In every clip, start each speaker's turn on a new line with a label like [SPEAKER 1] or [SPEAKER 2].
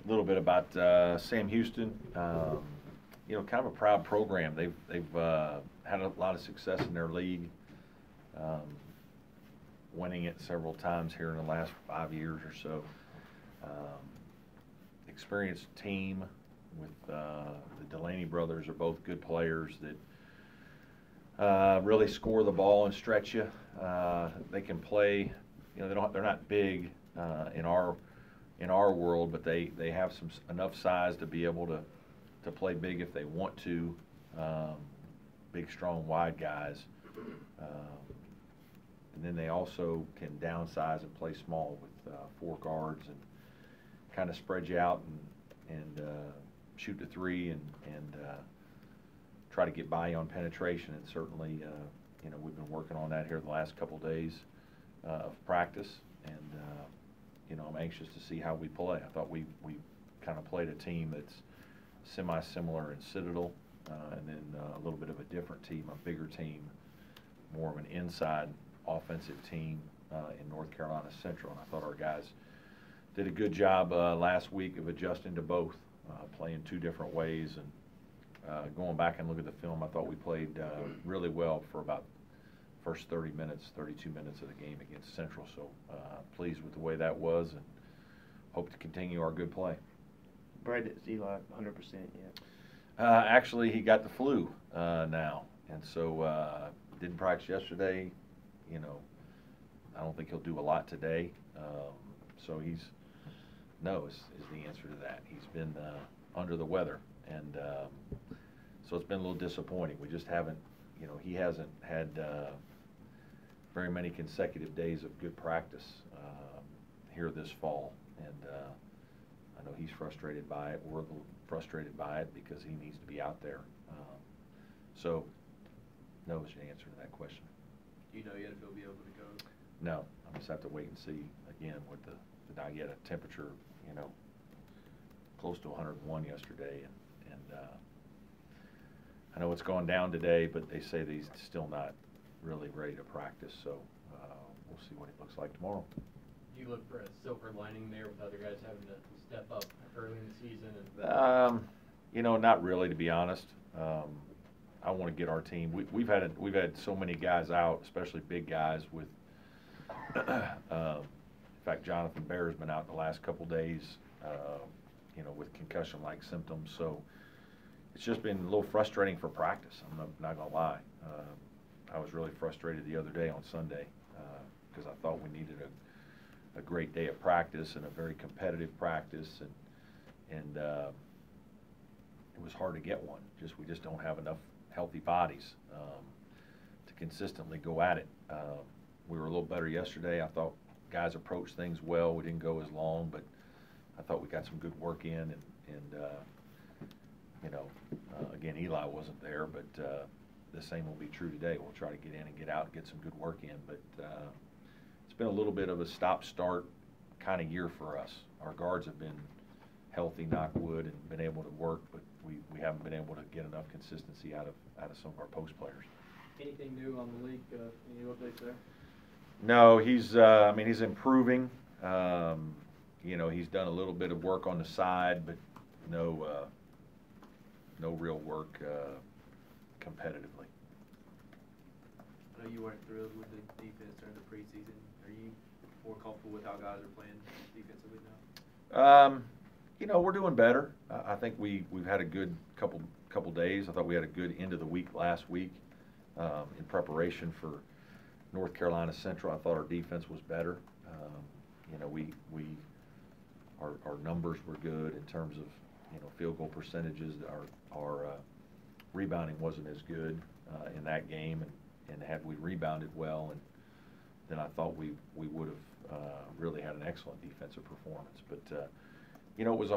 [SPEAKER 1] A little bit about Sam Houston. You know, kind of a proud program. They've had a lot of success in their league, um, winning it several times here in the last 5 years or so. Um, Experienced team with the Delaney brothers are both good players that really score the ball and stretch you. They can play. You know, they're not big in our world, but they have enough size to be able to play big if they want to. Big, strong, wide guys. And then they also can downsize and play small with 4 guards and kind of spread you out and shoot the three and try to get by you on penetration. And certainly, you know, we've been working on that here the last couple days of practice. And you know, I'm anxious to see how we play. I thought we kind of played a team that's semi-similar in Citadel, and then a little bit of a different team, a bigger team, more of an inside offensive team in North Carolina Central. And I thought our guys did a good job last week of adjusting to both, playing 2 different ways. And going back and look at the film, I thought we played really well for about first 30 minutes, 32 minutes of the game against Central. So pleased with the way that was and hope to continue our good play.
[SPEAKER 2] Brad, is Eli 100% yet?
[SPEAKER 1] Actually, he got the flu now, and so didn't practice yesterday. You know, I don't think he'll do a lot today. So no is the answer to that. He's been under the weather, and so it's been a little disappointing. We just haven't, you know, he hasn't had very many consecutive days of good practice here this fall, and I know he's frustrated by it. We're a little frustrated by it because he needs to be out there. So no is the answer to that question.
[SPEAKER 3] Do you know yet if he'll be able to go?
[SPEAKER 1] No, I just have to wait and see again with the I get a temperature, you know, close to 101 yesterday, and I know it's gone down today, but they say that he's still not really ready to practice, so we'll see what he looks like tomorrow.
[SPEAKER 4] Do you look for a silver lining there with other guys having to step up early in the season? And
[SPEAKER 1] you know, not really, to be honest. I want to get our team. We've had so many guys out, especially big guys with. In fact, Jonathan Bear's been out the last couple days, you know, with concussion-like symptoms. So it's just been a little frustrating for practice. I'm not going to lie. I was really frustrated the other day on Sunday because I thought we needed a great day of practice and a very competitive practice, and it was hard to get one. We just don't have enough healthy bodies to consistently go at it. We were a little better yesterday. I thought guys approached things well. We didn't go as long, but I thought we got some good work in, and you know, again, Eli wasn't there, but the same will be true today. We'll try to get in and get out and get some good work in, but it's been a little bit of a stop-start kind of year for us. Our guards have been healthy, knock wood, and been able to work, but we haven't been able to get enough consistency out of some of our post players.
[SPEAKER 4] anything new on the league? Any updates there?
[SPEAKER 1] No, I mean, he's improving. You know, he's done a little bit of work on the side, but no real work competitively.
[SPEAKER 3] I know you weren't thrilled with the defense during the preseason. Are you more comfortable with how guys are playing defensively now?
[SPEAKER 1] You know, we're doing better. I think we've had a good couple days. I thought we had a good end of the week last week in preparation for North Carolina Central. I thought our defense was better. You know, our numbers were good in terms of, you know, field goal percentages. Our rebounding wasn't as good in that game, and had we rebounded well, and then I thought we would have really had an excellent defensive performance. But you know, it was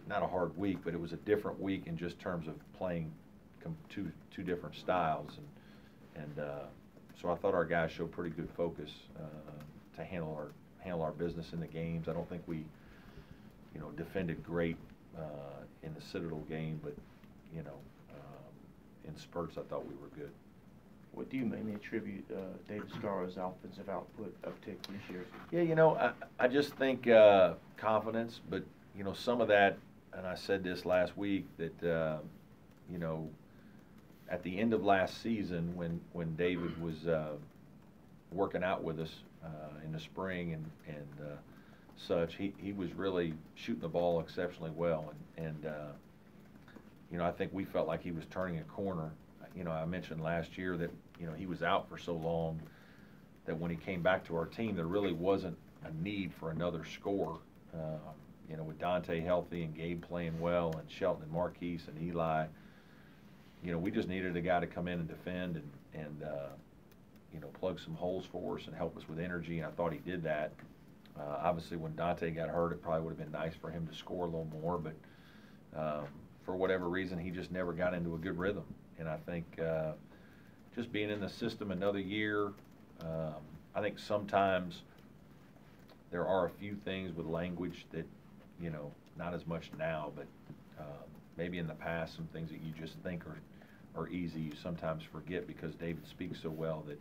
[SPEAKER 1] not a hard week, but it was a different week in just terms of playing two different styles, and so I thought our guys showed pretty good focus to handle our business in the games. I don't think we, you know, defended great in the Citadel game, but you know, in spurts I thought we were good.
[SPEAKER 2] What do you mainly attribute David Scarro's offensive output uptick this year?
[SPEAKER 1] Yeah, you know, I just think confidence, but you know, some of that, and I said this last week, that, you know, at the end of last season when David was working out with us in the spring and such, he was really shooting the ball exceptionally well. And you know, I think we felt like he was turning a corner. You know, I mentioned last year that, you know, he was out for so long that when he came back to our team, there really wasn't a need for another scorer. You know, with Dante healthy and Gabe playing well and Shelton and Marquise and Eli, you know, we just needed a guy to come in and defend and you know, plug some holes for us and help us with energy, and I thought he did that. Obviously, when Dante got hurt, it probably would have been nice for him to score a little more, but for whatever reason, he just never got into a good rhythm. And I think just being in the system another year, I think sometimes there are a few things with language that, you know, not as much now, but maybe in the past, some things that you just think are easy, you sometimes forget because David speaks so well that,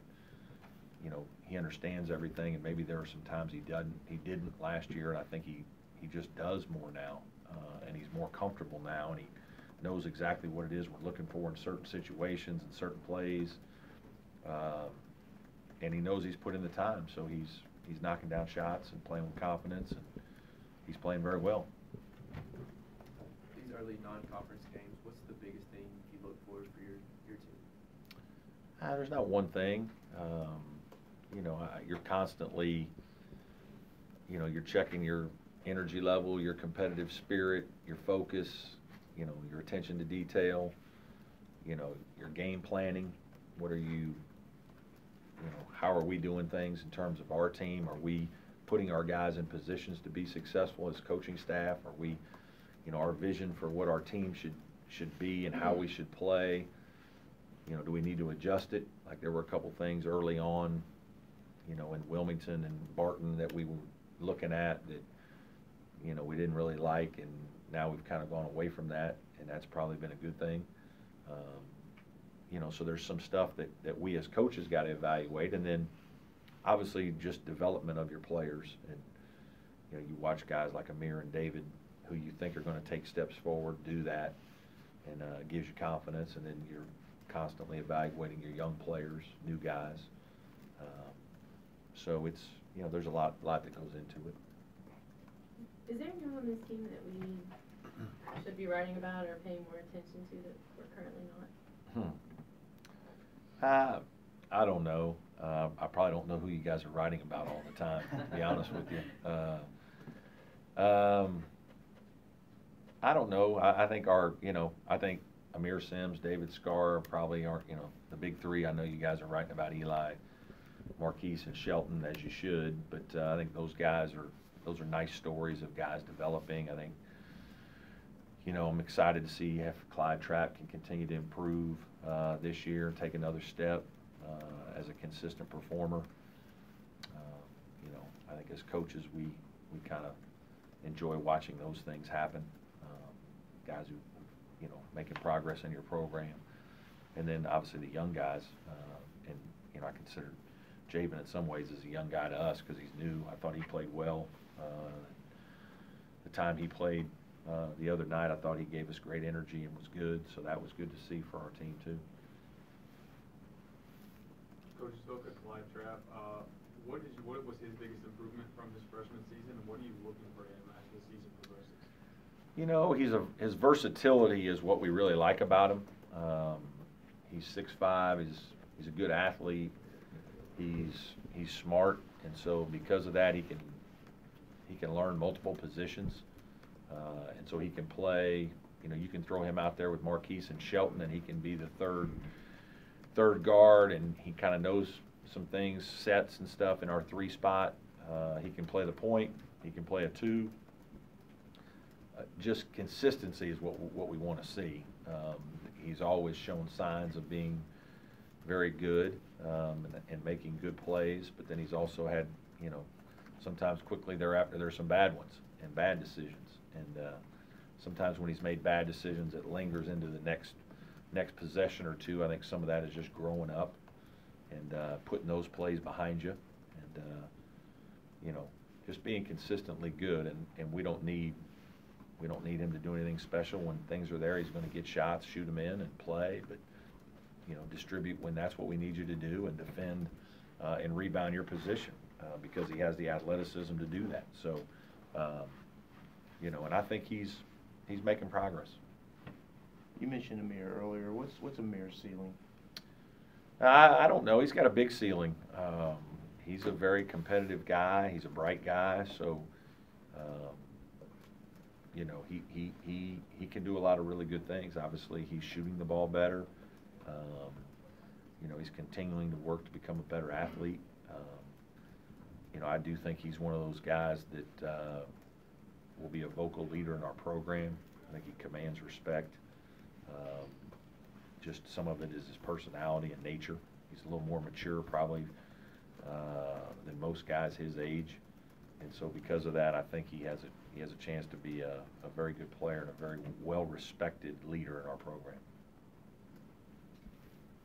[SPEAKER 1] you know, he understands everything, and maybe there are some times he didn't last year, and I think he just does more now, and he's more comfortable now, and he knows exactly what it is we're looking for in certain situations and certain plays, and he knows he's put in the time, so he's knocking down shots and playing with confidence, and he's playing very well.
[SPEAKER 3] These early non-conference games, what's the biggest thing you look for your team?
[SPEAKER 1] There's not one thing. You know, you're constantly, you know, you're checking your energy level, your competitive spirit, your focus, you know, your attention to detail, you know, your game planning. What are you know, how are we doing things in terms of our team? Are we putting our guys in positions to be successful as coaching staff? Are we, you know, our vision for what our team should be and how we should play? You know, do we need to adjust it? Like there were a couple things early on, you know, in Wilmington and Barton that we were looking at that, you know, we didn't really like, and now we've kind of gone away from that, and that's probably been a good thing. You know, so there's some stuff that we as coaches got to evaluate, and then obviously just development of your players. And, you know, you watch guys like Amir and David who you think are going to take steps forward, do that, and gives you confidence, and then you're constantly evaluating your young players, new guys. So it's, you know, there's a lot that goes into it.
[SPEAKER 5] Is there anyone on this team that we should be writing about or paying more attention to that we're currently not?
[SPEAKER 1] I don't know. I probably don't know who you guys are writing about all the time, to be honest with you. I don't know. I think I think Amir Sims, David Scarr probably aren't, you know, the big three. I know you guys are writing about Eli, Marquise, and Shelton, as you should, but I think those are nice stories of guys developing. I think, you know, I'm excited to see if Clyde Trapp can continue to improve this year and take another step as a consistent performer. You know, I think as coaches we kind of enjoy watching those things happen. Guys who, you know, making progress in your program. And then obviously the young guys, and, you know, I consider Jabin in some ways as a young guy to us because he's new. I thought he played well. The time he played the other night, I thought he gave us great energy and was good, so that was good to see for our team too.
[SPEAKER 6] Coach, you spoke of Clyde Trapp. What was his biggest improvement from his freshman season, and what are you looking for him as the season progresses?
[SPEAKER 1] You know, his versatility is what we really like about him. He's 6'5", he's a good athlete. He's smart, and so because of that, he can learn multiple positions, and so he can play. You know, you can throw him out there with Marquise and Shelton, and he can be the third guard, and he kind of knows some things, sets and stuff in our 3 spot. He can play the point. He can play a 2. Just consistency is what we want to see. He's always shown signs of being very good and making good plays, but then he's also had, you know, sometimes quickly thereafter there's some bad ones and bad decisions, and sometimes when he's made bad decisions it lingers into the next possession or two. I think some of that is just growing up and putting those plays behind you, and you know, just being consistently good, and we don't need, We don't need him to do anything special. When things are there, he's going to get shots, shoot them in, and play. But distribute when that's what we need you to do, and defend and rebound your position because he has the athleticism to do that. So, and I think he's making progress.
[SPEAKER 2] You mentioned Amir earlier. What's Amir's ceiling?
[SPEAKER 1] I don't know. He's got a big ceiling. He's a very competitive guy. He's a bright guy. So, he can do a lot of really good things. Obviously, he's shooting the ball better. He's continuing to work to become a better athlete. I do think he's one of those guys that will be a vocal leader in our program. I think he commands respect. Just some of it is his personality and nature. He's a little more mature probably than most guys his age. And so because of that, I think he has a chance to be a very good player and a very well-respected leader in our program.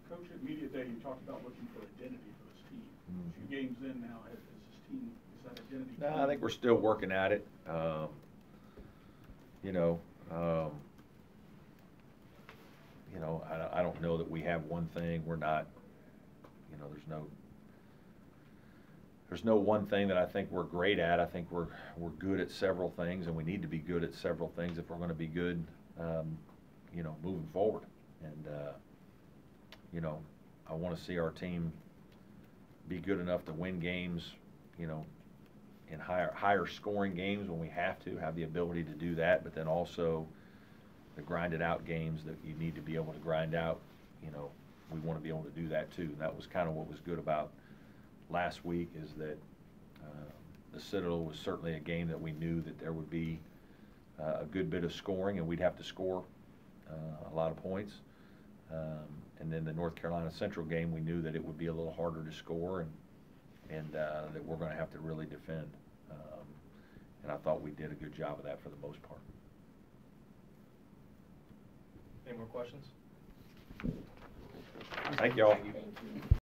[SPEAKER 7] Coach, at Media Day, you talked about looking for identity for this team. A few games in now, is this team, is that identity?
[SPEAKER 1] No, I think we're still working at it. I don't know that we have one thing. We're not, there's no one thing that I think we're great at. I think we're good at several things, and we need to be good at several things if we're going to be good, moving forward. And, I want to see our team be good enough to win games, in higher scoring games when we have the ability to do that, but then also the grinded out games that you need to be able to grind out, we want to be able to do that too. And that was kind of what was good about last week, is that the Citadel was certainly a game that we knew that there would be a good bit of scoring, and we'd have to score a lot of points. And then the North Carolina Central game, we knew that it would be a little harder to score, and that we're going to have to really defend. And I thought we did a good job of that for the most part.
[SPEAKER 8] Any more questions?
[SPEAKER 1] Thank you all.
[SPEAKER 5] Thank you.